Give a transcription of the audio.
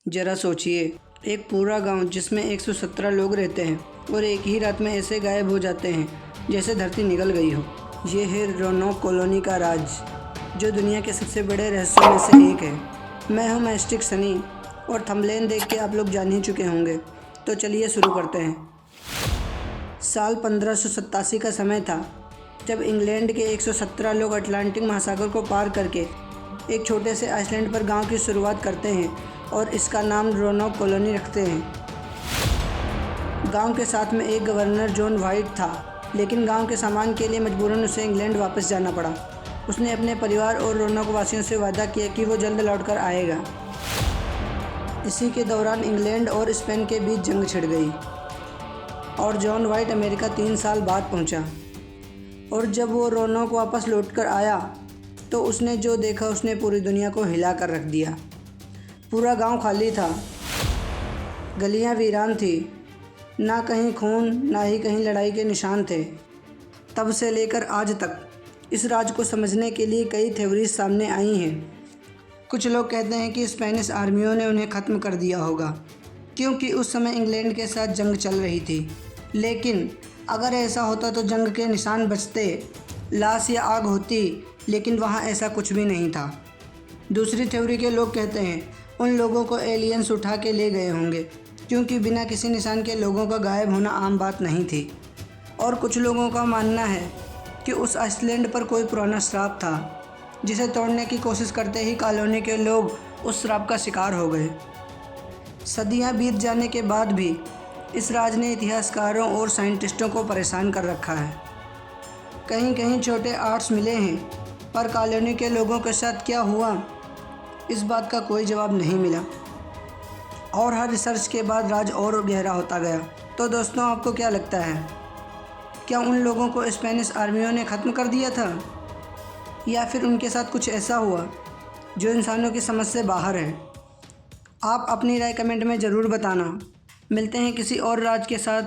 ज़रा सोचिए, एक पूरा गांव जिसमें 117 लोग रहते हैं और एक ही रात में ऐसे गायब हो जाते हैं जैसे धरती निकल गई हो। ये है रोनोक कॉलोनी का राज, जो दुनिया के सबसे बड़े रहस्यों में से एक है। मैं हूं मैस्टिक सनी और थंबनेल देख के आप लोग जान ही चुके होंगे, तो चलिए शुरू करते हैं। साल 1587 का समय था जब इंग्लैंड के 117 लोग अटलांटिक महासागर को पार करके एक छोटे से आइसलैंड पर गांव की शुरुआत करते हैं और इसका नाम रोनोक कॉलोनी रखते हैं। गांव के साथ में एक गवर्नर जॉन व्हाइट था, लेकिन गांव के सामान के लिए मजबूरन उसे इंग्लैंड वापस जाना पड़ा। उसने अपने परिवार और रोनोक वासियों से वादा किया कि वो जल्द लौटकर आएगा। इसी के दौरान इंग्लैंड और स्पेन के बीच जंग छिड़ गई और जॉन व्हाइट अमेरिका 3 साल बाद पहुंचा। और जब वो रोनोक वापस लौटकर आया तो उसने जो देखा उसने पूरी दुनिया को हिला कर रख दिया। पूरा गांव खाली था, गलियां वीरान थी, ना कहीं खून ना ही कहीं लड़ाई के निशान थे। तब से लेकर आज तक इस राज को समझने के लिए कई थ्योरीज सामने आई हैं। कुछ लोग कहते हैं कि स्पेनिश आर्मियों ने उन्हें ख़त्म कर दिया होगा, क्योंकि उस समय इंग्लैंड के साथ जंग चल रही थी। लेकिन अगर ऐसा होता तो जंग के निशान बचते, लाश या आग होती, लेकिन वहाँ ऐसा कुछ भी नहीं था। दूसरी थ्योरी के लोग कहते हैं उन लोगों को एलियंस उठा के ले गए होंगे, क्योंकि बिना किसी निशान के लोगों का गायब होना आम बात नहीं थी। और कुछ लोगों का मानना है कि उस आइसलैंड पर कोई पुराना श्राप था, जिसे तोड़ने की कोशिश करते ही कॉलोनी के लोग उस श्राप का शिकार हो गए। सदियां बीत जाने के बाद भी इस राज ने इतिहासकारों और साइंटिस्टों को परेशान कर रखा है। कहीं कहीं छोटे आर्ट्स मिले हैं, पर कॉलोनी के लोगों के साथ क्या हुआ, इस बात का कोई जवाब नहीं मिला। और हर रिसर्च के बाद राज और गहरा होता गया। तो दोस्तों, आपको क्या लगता है, क्या उन लोगों को स्पेनिश आर्मियों ने ख़त्म कर दिया था, या फिर उनके साथ कुछ ऐसा हुआ जो इंसानों की समझ से बाहर है? आप अपनी राय कमेंट में ज़रूर बताना। मिलते हैं किसी और राज के साथ।